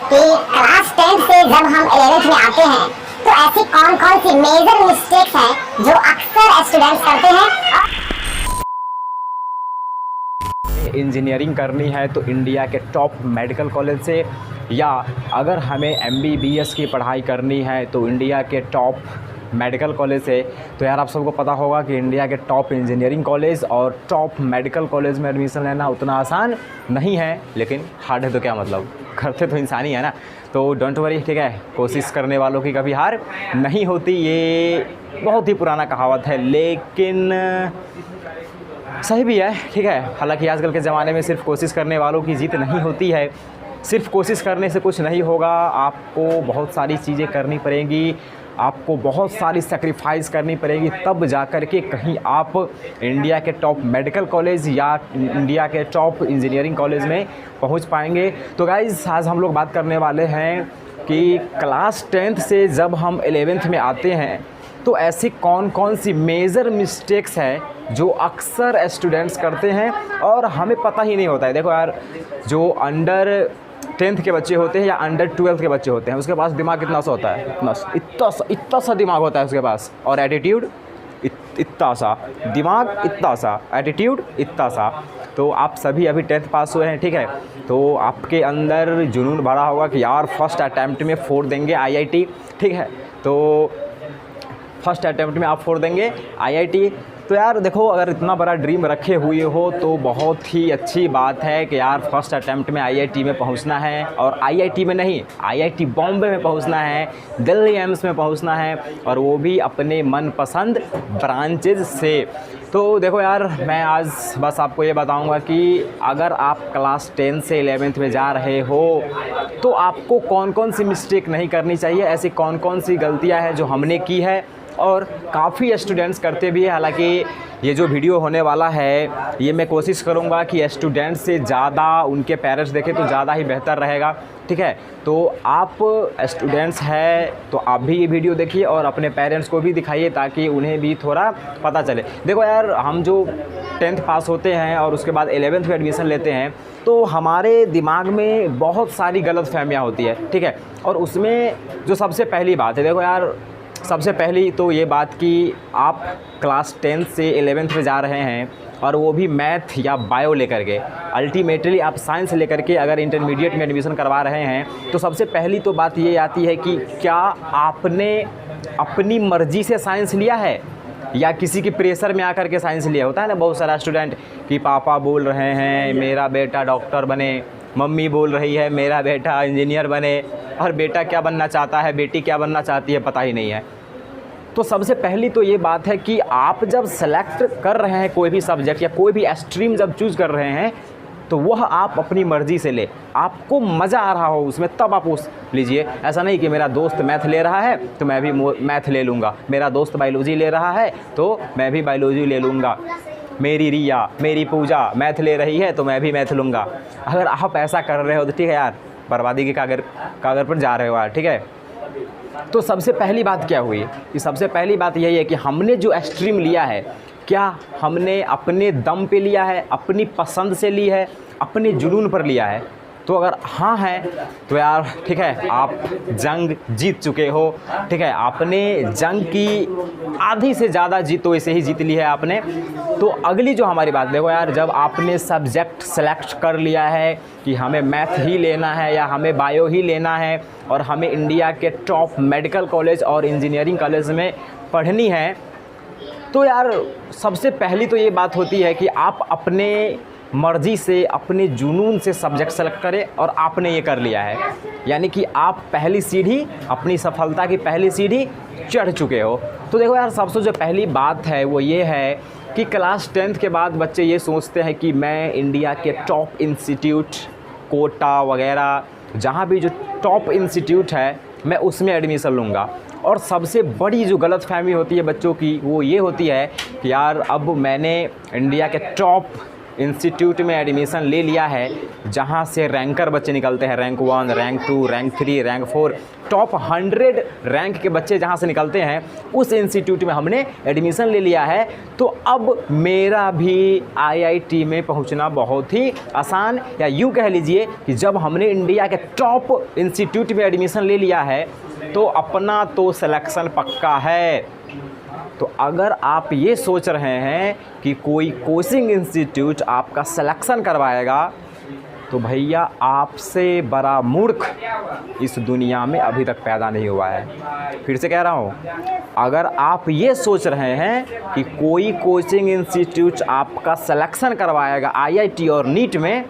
कि क्लास 10 से जब हम 11th में आते हैं तो ऐसी कौन कौन सी मेजर मिस्टेक्स हैं जो अक्सर स्टूडेंट्स करते हैं। इंजीनियरिंग करनी है तो इंडिया के टॉप मेडिकल कॉलेज से, या अगर हमें MBBS की पढ़ाई करनी है तो इंडिया के टॉप मेडिकल कॉलेज से। तो यार आप सबको पता होगा कि इंडिया के टॉप इंजीनियरिंग कॉलेज और टॉप मेडिकल कॉलेज में एडमिशन लेना उतना आसान नहीं है, लेकिन हार्ड है तो क्या मतलब, करते तो इंसान ही है ना। तो डोंट वरी, ठीक है, कोशिश करने वालों की कभी हार नहीं होती, ये बहुत ही पुराना कहावत है, लेकिन सही भी है, ठीक है। हालांकि आजकल के ज़माने में सिर्फ कोशिश करने वालों की जीत नहीं होती है, सिर्फ कोशिश करने से कुछ नहीं होगा, आपको बहुत सारी चीज़ें करनी पड़ेंगी, आपको बहुत सारी सेक्रीफाइस करनी पड़ेगी, तब जा कर के कहीं आप इंडिया के टॉप मेडिकल कॉलेज या इंडिया के टॉप इंजीनियरिंग कॉलेज में पहुंच पाएंगे। तो गाइज़ आज हम लोग बात करने वाले हैं कि क्लास 10th से जब हम 11th में आते हैं तो ऐसी कौन कौन सी मेजर मिस्टेक्स है जो अक्सर स्टूडेंट्स करते हैं और हमें पता ही नहीं होता है। देखो यार, जो अंडर 10th के बच्चे होते हैं या अंडर 12th के बच्चे होते हैं, उसके पास दिमाग कितना सा होता है, इतना सा दिमाग होता है उसके पास, और एटीट्यूड इतना सा, दिमाग इतना सा, एटीट्यूड इतना सा। तो आप सभी अभी 10th पास हुए हैं, ठीक है, तो आपके अंदर जुनून भरा होगा कि यार फर्स्ट अटैम्प्ट में 4 देंगे IIT, ठीक है, तो फर्स्ट अटैम्प्ट में आप 4 देंगे IIT। तो यार देखो, अगर इतना बड़ा ड्रीम रखे हुए हो तो बहुत ही अच्छी बात है कि यार फर्स्ट अटैम्प्ट में IIT में पहुंचना है, और IIT में नहीं, IIT बॉम्बे में पहुंचना है, दिल्ली एम्स में पहुंचना है, और वो भी अपने मनपसंद ब्रांचेज से। तो देखो यार, मैं आज बस आपको ये बताऊंगा कि अगर आप क्लास 10 से 11th में जा रहे हो तो आपको कौन कौन सी मिस्टेक नहीं करनी चाहिए, ऐसी कौन कौन सी गलतियाँ हैं जो हमने की है और काफ़ी स्टूडेंट्स करते भी हैं। हालांकि ये जो वीडियो होने वाला है ये मैं कोशिश करूँगा कि स्टूडेंट्स से ज़्यादा उनके पेरेंट्स देखें तो ज़्यादा ही बेहतर रहेगा, ठीक है। तो आप स्टूडेंट्स हैं तो आप भी ये वीडियो देखिए और अपने पेरेंट्स को भी दिखाइए ताकि उन्हें भी थोड़ा पता चले। देखो यार, हम जो 10th पास होते हैं और उसके बाद 11th में एडमिशन लेते हैं तो हमारे दिमाग में बहुत सारी गलत फहमियाँ होती है, ठीक है। और उसमें जो सबसे पहली बात है, देखो यार, सबसे पहली तो ये बात कि आप क्लास 10 से 11th में जा रहे हैं और वो भी मैथ या बायो लेकर के, अल्टीमेटली आप साइंस लेकर के अगर इंटरमीडिएट में एडमिशन करवा रहे हैं तो सबसे पहली तो बात ये आती है कि क्या आपने अपनी मर्ज़ी से साइंस लिया है या किसी की प्रेशर में आकर के साइंस लिया। होता है ना बहुत सारा स्टूडेंट कि पापा बोल रहे हैं मेरा बेटा डॉक्टर बने, मम्मी बोल रही है मेरा बेटा इंजीनियर बने, और बेटा क्या बनना चाहता है, बेटी क्या बनना चाहती है, पता ही नहीं है। तो सबसे पहली तो ये बात है कि आप जब सेलेक्ट कर रहे हैं कोई भी सब्जेक्ट या कोई भी स्ट्रीम जब चूज़ कर रहे हैं तो वह आप अपनी मर्ज़ी से ले, आपको मज़ा आ रहा हो उसमें तब आप उस लीजिए। ऐसा नहीं कि मेरा दोस्त मैथ ले रहा है तो मैं भी मैथ ले लूँगा, मेरा दोस्त बायोलॉजी ले रहा है तो मैं भी बायोलॉजी ले लूँगा, मेरी रिया मेरी पूजा मैथ ले रही है तो मैं भी मैथ लूँगा। अगर आप ऐसा कर रहे हो तो ठीक है यार, बर्बादी के कागर पर जा रहे हो यार, ठीक है। तो सबसे पहली बात क्या हुई कि सबसे पहली बात यही है कि हमने जो स्ट्रीम लिया है क्या हमने अपने दम पे लिया है, अपनी पसंद से ली है, अपने जुनून पर लिया है। तो अगर हाँ है तो यार ठीक है, आप जंग जीत चुके हो, ठीक है, आपने जंग की आधी से ज़्यादा जीत तो ऐसे ही जीत ली है आपने। तो अगली जो हमारी बात, देखो यार, जब आपने सब्जेक्ट सेलेक्ट कर लिया है कि हमें मैथ ही लेना है या हमें बायो ही लेना है और हमें इंडिया के टॉप मेडिकल कॉलेज और इंजीनियरिंग कॉलेज में पढ़नी है, तो यार सबसे पहली तो ये बात होती है कि आप अपने मर्ज़ी से अपने जुनून से सब्जेक्ट सेलेक्ट करें, और आपने ये कर लिया है, यानी कि आप पहली सीढ़ी, अपनी सफलता की पहली सीढ़ी चढ़ चुके हो। तो देखो यार, सबसे जो पहली बात है वो ये है कि क्लास 10th के बाद बच्चे ये सोचते हैं कि मैं इंडिया के टॉप इंस्टीट्यूट, कोटा वगैरह, जहाँ भी जो टॉप इंस्टीट्यूट है मैं उसमें एडमिशन लूँगा। और सबसे बड़ी जो गलतफहमी होती है बच्चों की वो ये होती है कि यार अब मैंने इंडिया के टॉप इंस्टीट्यूट में एडमिशन ले लिया है जहाँ से रैंकर बच्चे निकलते हैं, rank 1, rank 2, rank 3, rank 4, top 100 rank के बच्चे जहाँ से निकलते हैं, उस इंस्टीट्यूट में हमने एडमिशन ले लिया है। तो अब मेरा भी IIT में पहुँचना बहुत ही आसान, या यूँ कह लीजिए कि जब हमने इंडिया के टॉप इंस्टीट्यूट में एडमिशन ले लिया है तो अपना तो सिलेक्शन पक्का है। तो अगर आप ये सोच रहे हैं कि कोई कोचिंग इंस्टीट्यूट आपका सिलेक्शन करवाएगा, तो भैया आपसे बड़ा मूर्ख इस दुनिया में अभी तक पैदा नहीं हुआ है। फिर से कह रहा हूँ, अगर आप ये सोच रहे हैं कि कोई कोचिंग इंस्टीट्यूट आपका सिलेक्शन करवाएगा IIT और नीट में,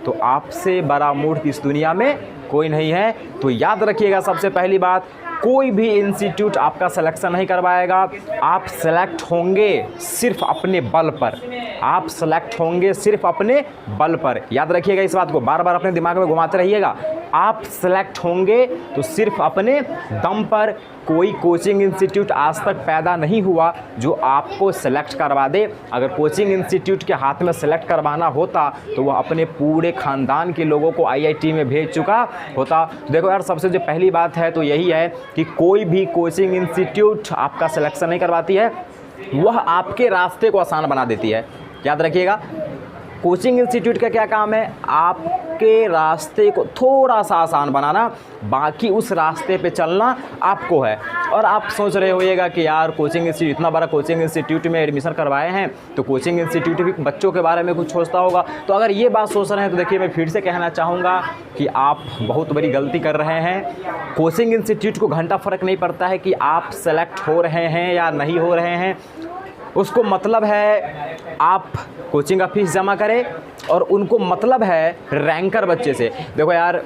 तो आपसे बड़ा मूर्ख इस दुनिया में कोई नहीं है। तो याद रखिएगा, सबसे पहली बात, कोई भी इंस्टीट्यूट आपका सिलेक्शन नहीं करवाएगा। आप सेलेक्ट होंगे सिर्फ अपने बल पर, आप सेलेक्ट होंगे सिर्फ अपने बल पर। याद रखिएगा इस बात को, बार बार अपने दिमाग में घुमाते रहिएगा। आप सेलेक्ट होंगे तो सिर्फ अपने दम पर। कोई कोचिंग इंस्टीट्यूट आज तक पैदा नहीं हुआ जो आपको सेलेक्ट करवा दे। अगर कोचिंग इंस्टीट्यूट के हाथ में सेलेक्ट करवाना होता तो वह अपने पूरे ख़ानदान के लोगों को IIT में भेज चुका होता। तो देखो यार, सबसे जो पहली बात है तो यही है कि कोई भी कोचिंग इंस्टीट्यूट आपका सिलेक्शन नहीं करवाती है, वह आपके रास्ते को आसान बना देती है। याद रखिएगा, कोचिंग इंस्टीट्यूट का क्या काम है? आपके रास्ते को थोड़ा सा आसान बनाना, बाकी उस रास्ते पे चलना आपको है। और आप सोच रहे होइएगा कि यार कोचिंग इंस्टीट्यूट, इतना बड़ा कोचिंग इंस्टीट्यूट में एडमिशन करवाए हैं तो कोचिंग इंस्टीट्यूट भी बच्चों के बारे में कुछ सोचता होगा। तो अगर ये बात सोच रहे हैं तो देखिए, मैं फिर से कहना चाहूँगा कि आप बहुत बड़ी गलती कर रहे हैं। कोचिंग इंस्टीट्यूट को घंटा फ़र्क नहीं पड़ता है कि आप सेलेक्ट हो रहे हैं या नहीं हो रहे हैं। उसको मतलब है आप कोचिंग का फीस जमा करें, और उनको मतलब है रैंकर बच्चे से। देखो यार,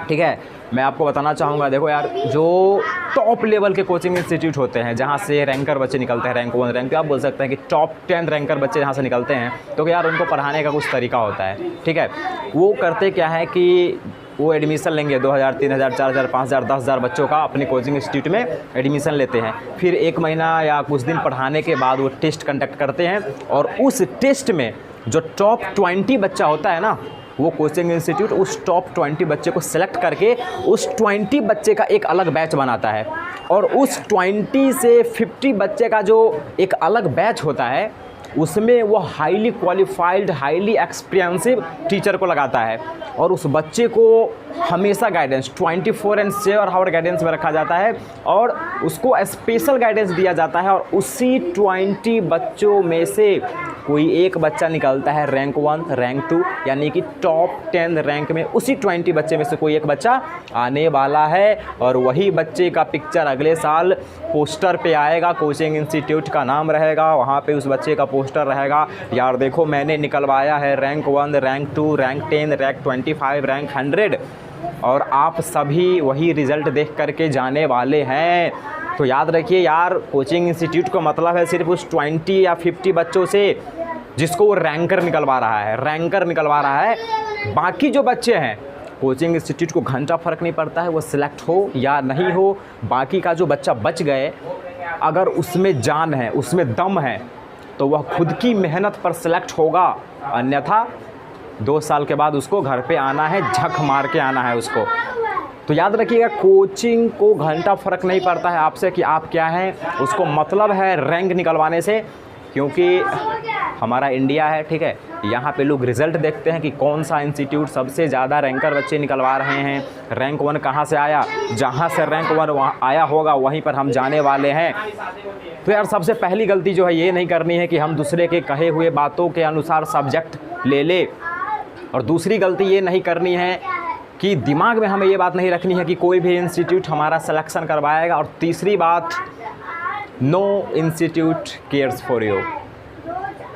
ठीक है, मैं आपको बताना चाहूँगा, देखो यार, जो टॉप लेवल के कोचिंग इंस्टीट्यूट होते हैं जहाँ से रैंकर बच्चे निकलते हैं, रैंक 1, रैंक 2, आप बोल सकते हैं कि टॉप 10 रैंकर बच्चे जहाँ से निकलते हैं, तो यार उनको पढ़ाने का कुछ तरीका होता है। ठीक है, वो करते क्या है कि वो एडमिशन लेंगे 2000, 3000, 4000, 5000, 10,000 बच्चों का अपने कोचिंग इंस्टीट्यूट में एडमिशन लेते हैं। फिर 1 महीना या कुछ दिन पढ़ाने के बाद वो टेस्ट कंडक्ट करते हैं, और उस टेस्ट में जो टॉप 20 बच्चा होता है ना, वो कोचिंग इंस्टीट्यूट उस टॉप 20 बच्चे को सिलेक्ट करके उस 20 बच्चे का एक अलग बैच बनाता है, और उस 20 से 50 बच्चे का जो एक अलग बैच होता है उसमें वो हाईली क्वालिफाइड, हाईली एक्सपीरियंसिव टीचर को लगाता है, और उस बच्चे को हमेशा गाइडेंस 24/7 आवर गाइडेंस में रखा जाता है, और उसको स्पेशल गाइडेंस दिया जाता है। और उसी 20 बच्चों में से कोई एक बच्चा निकलता है रैंक 1, रैंक 2, यानी कि टॉप 10 रैंक में उसी 20 बच्चे में से कोई एक बच्चा आने वाला है, और वही बच्चे का पिक्चर अगले साल पोस्टर पे आएगा। कोचिंग इंस्टीट्यूट का नाम रहेगा, वहाँ पे उस बच्चे का पोस्टर रहेगा, यार देखो मैंने निकलवाया है rank 1, rank 2, rank 10, rank 25, rank 100, और आप सभी वही रिज़ल्ट देख करके जाने वाले हैं। तो याद रखिए यार, कोचिंग इंस्टीट्यूट का मतलब है सिर्फ उस 20 या 50 बच्चों से जिसको वो रैंकर निकलवा रहा है, रैंकर निकलवा रहा है। बाकी जो बच्चे हैं, कोचिंग इंस्टीट्यूट को घंटा फ़र्क नहीं पड़ता है वो सिलेक्ट हो या नहीं हो। बाकी का जो बच्चा बच गए, अगर उसमें जान है, उसमें दम है, तो वह खुद की मेहनत पर सिलेक्ट होगा, अन्यथा 2 साल के बाद उसको घर पे आना है, झक मार के आना है उसको। तो याद रखिएगा, कोचिंग को घंटा फ़र्क नहीं पड़ता है आपसे कि आप क्या हैं, उसको मतलब है रैंक निकलवाने से। क्योंकि हमारा इंडिया है, ठीक है, यहाँ पे लोग रिज़ल्ट देखते हैं कि कौन सा इंस्टीट्यूट सबसे ज़्यादा रैंकर बच्चे निकलवा रहे हैं, रैंक 1 कहाँ से आया, जहाँ से रैंक 1 वहाँ आया होगा वहीं पर हम जाने वाले हैं। तो यार सबसे पहली गलती जो है ये नहीं करनी है कि हम दूसरे के कहे हुए बातों के अनुसार सब्जेक्ट ले ले, और दूसरी गलती ये नहीं करनी है कि दिमाग में हमें ये बात नहीं रखनी है कि कोई भी इंस्टीट्यूट हमारा सिलेक्शन करवाएगा। और तीसरी बात, no institute cares for you.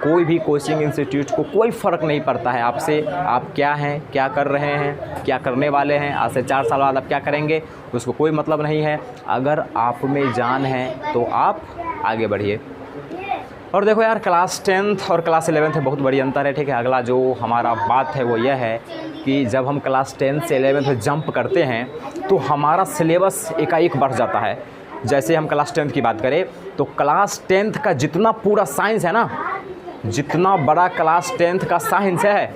कोई भी कोचिंग इंस्टीट्यूट को कोई फ़र्क नहीं पड़ता है आपसे, आप क्या हैं, क्या कर रहे हैं, क्या करने वाले हैं, आज से 4 साल बाद आप क्या करेंगे, उसको कोई मतलब नहीं है। अगर आप में जान है तो आप आगे बढ़िए। और देखो यार, क्लास 10th और क्लास 11th में बहुत बड़ी अंतर है, ठीक है। अगला जो हमारा बात है वो यह है कि जब हम क्लास 10 से 11th में जंप करते हैं तो हमारा सिलेबस एकाएक बढ़ जाता है। जैसे हम क्लास 10th की बात करें तो क्लास 10th का जितना पूरा साइंस है ना, जितना बड़ा क्लास 10th का साइंस है,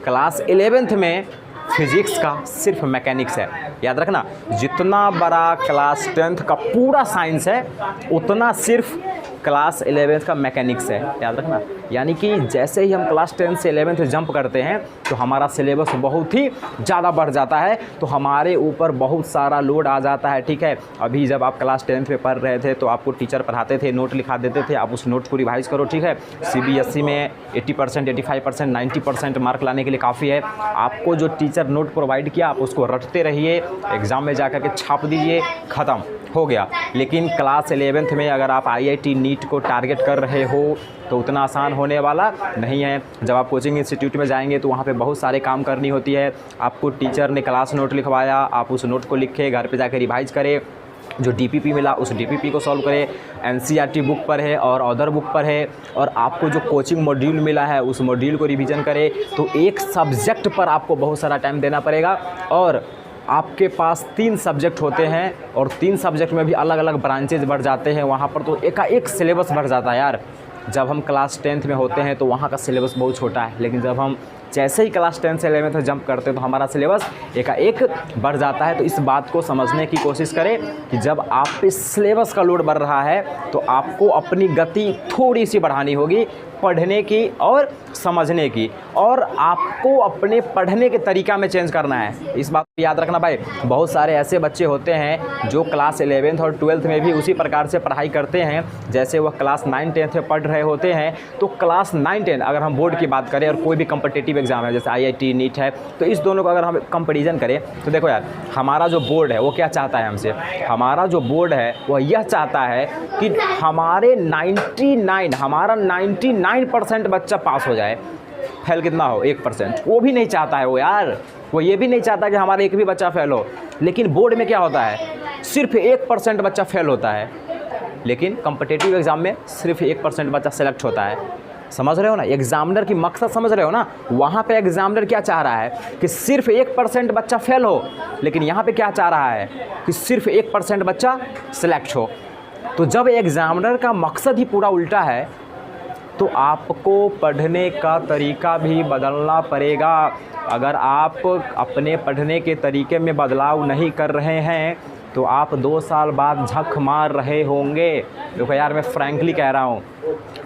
क्लास 11th में फिजिक्स का सिर्फ मैकेनिक्स है। याद रखना, जितना बड़ा क्लास 10th का पूरा साइंस है उतना सिर्फ क्लास 11th का मैकेनिक्स है। याद रखना, यानी कि जैसे ही हम क्लास 10 से 11th जंप करते हैं तो हमारा सिलेबस बहुत ही ज़्यादा बढ़ जाता है, तो हमारे ऊपर बहुत सारा लोड आ जाता है। ठीक है, अभी जब आप क्लास 10th में पढ़ रहे थे तो आपको टीचर पढ़ाते थे, नोट लिखा देते थे, आप उस नोट को रिवाइज करो। ठीक है, CBSE में 80%, 85%, 90% मार्क लाने के लिए काफ़ी है। आपको जो टीचर नोट प्रोवाइड किया आप उसको रटते रहिए, एग्ज़ाम में जा कर के छाप दीजिए, ख़त्म हो गया। लेकिन क्लास 11th में अगर आप IIT नीट को टारगेट कर रहे हो तो उतना आसान होने वाला नहीं है। जब आप कोचिंग इंस्टीट्यूट में जाएंगे तो वहाँ पे बहुत सारे काम करनी होती है। आपको टीचर ने क्लास नोट लिखवाया, आप उस नोट को लिखे, घर पे जाकर रिवाइज करें, जो DPP मिला उस DPP को सॉल्व करें, NCERT बुक पर है और अदर बुक पर है, और आपको जो कोचिंग मॉड्यूल मिला है उस मॉड्यूल को रिवीजन करें। तो एक सब्जेक्ट पर आपको बहुत सारा टाइम देना पड़ेगा, और आपके पास 3 सब्जेक्ट होते हैं और 3 सब्जेक्ट में भी अलग अलग ब्रांचेज बढ़ जाते हैं। वहाँ पर तो एकाएक सिलेबस बढ़ जाता है यार। जब हम क्लास 10th में होते हैं तो वहाँ का सिलेबस बहुत छोटा है, लेकिन जब हम जैसे ही क्लास 10 से 11th में जंप करते हैं तो हमारा सिलेबस एकाएक बढ़ जाता है। तो इस बात को समझने की कोशिश करें कि जब आप पे सिलेबस का लोड बढ़ रहा है तो आपको अपनी गति थोड़ी सी बढ़ानी होगी पढ़ने की और समझने की, और आपको अपने पढ़ने के तरीका में चेंज करना है। इस बात को याद रखना भाई। बहुत सारे ऐसे बच्चे होते हैं जो क्लास 11th और 12th में भी उसी प्रकार से पढ़ाई करते हैं जैसे वह क्लास 9, 10th में पढ़ रहे होते हैं। तो क्लास 9, 10 अगर हम बोर्ड की बात करें और कोई भी कम्पिटिटिव एग्ज़ाम है जैसे IIT नीट है, तो इस दोनों को अगर हम कंपैरिजन करें तो देखो यार, हमारा जो बोर्ड है वो क्या चाहता है हमसे, हमारा जो बोर्ड है वह यह चाहता है कि हमारा 99% बच्चा पास हो जाए, फेल कितना हो 1%, वो भी नहीं चाहता है वो यार। वो ये भी नहीं चाहता कि हमारा एक भी बच्चा फेल हो। लेकिन बोर्ड में क्या होता है, सिर्फ 1% बच्चा फेल होता है, लेकिन कम्पिटिटिव एग्ज़ाम में सिर्फ 1% बच्चा सेलेक्ट होता है। समझ रहे हो ना, एग्जामिनर की मकसद समझ रहे हो ना। वहाँ पे एग्जामिनर क्या चाह रहा है कि सिर्फ 1% बच्चा फेल हो, लेकिन यहाँ पे क्या चाह रहा है कि सिर्फ 1% बच्चा सेलेक्ट हो। तो जब एग्जामिनर का मकसद ही पूरा उल्टा है तो आपको पढ़ने का तरीका भी बदलना पड़ेगा। अगर आप अपने पढ़ने के तरीके में बदलाव नहीं कर रहे हैं तो आप 2 साल बाद झक मार रहे होंगे। देखो यार, मैं फ्रैंकली कह रहा हूँ,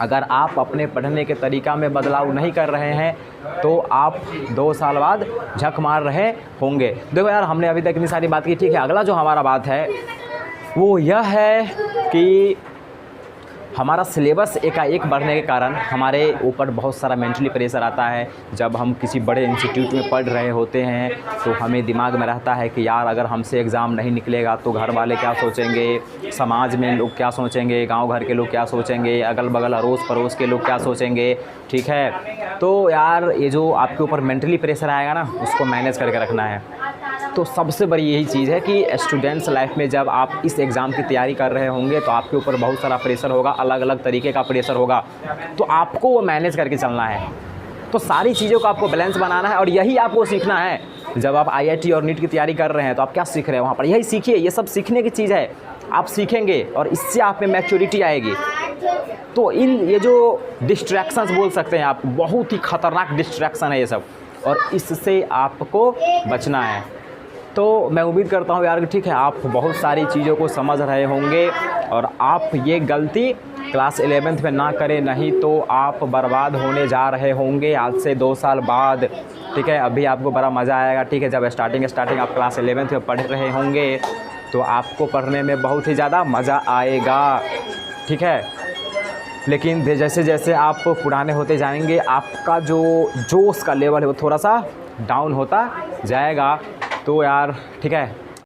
अगर आप अपने पढ़ने के तरीका में बदलाव नहीं कर रहे हैं तो आप 2 साल बाद झक मार रहे होंगे। देखो यार, हमने अभी तक इतनी सारी बात की, ठीक है। अगला जो हमारा बात है वो यह है कि हमारा सिलेबस एकाएक बढ़ने के कारण हमारे ऊपर बहुत सारा मेंटली प्रेशर आता है। जब हम किसी बड़े इंस्टीट्यूट में पढ़ रहे होते हैं तो हमें दिमाग में रहता है कि यार अगर हमसे एग्ज़ाम नहीं निकलेगा तो घर वाले क्या सोचेंगे, समाज में लोग क्या सोचेंगे, गांव घर के लोग क्या सोचेंगे, अगल बगल अड़ोस पड़ोस के लोग क्या सोचेंगे। ठीक है, तो यार ये जो आपके ऊपर मेंटली प्रेशर आएगा ना, उसको मैनेज करके रखना है। तो सबसे बड़ी यही चीज़ है कि स्टूडेंट्स लाइफ में जब आप इस एग्ज़ाम की तैयारी कर रहे होंगे तो आपके ऊपर बहुत सारा प्रेशर होगा, अलग अलग तरीके का प्रेशर होगा, तो आपको वो मैनेज करके चलना है। तो सारी चीज़ों को आपको बैलेंस बनाना है और यही आपको सीखना है। जब आप IIT और नीट की तैयारी कर रहे हैं तो आप क्या सीख रहे हैं वहाँ पर, यही सीखिए। ये सब सीखने की चीज़ है, आप सीखेंगे और इससे आप में मैच्योरिटी आएगी। तो ये जो डिस्ट्रैक्शंस बोल सकते हैं आप, बहुत ही ख़तरनाक डिस्ट्रैक्शन है ये सब, और इससे आपको बचना है। तो मैं उम्मीद करता हूँ यार कि ठीक है, आप बहुत सारी चीज़ों को समझ रहे होंगे और आप ये गलती क्लास 11th में ना करें, नहीं तो आप बर्बाद होने जा रहे होंगे आज से 2 साल बाद। ठीक है, अभी आपको बड़ा मज़ा आएगा। ठीक है, जब स्टार्टिंग आप क्लास 11th में पढ़ रहे होंगे तो आपको पढ़ने में बहुत ही ज़्यादा मज़ा आएगा। ठीक है, लेकिन जैसे जैसे आप पुराने होते जाएंगे आपका जो जोश का लेवल है वो थोड़ा सा डाउन होता जाएगा। तो यार ठीक है,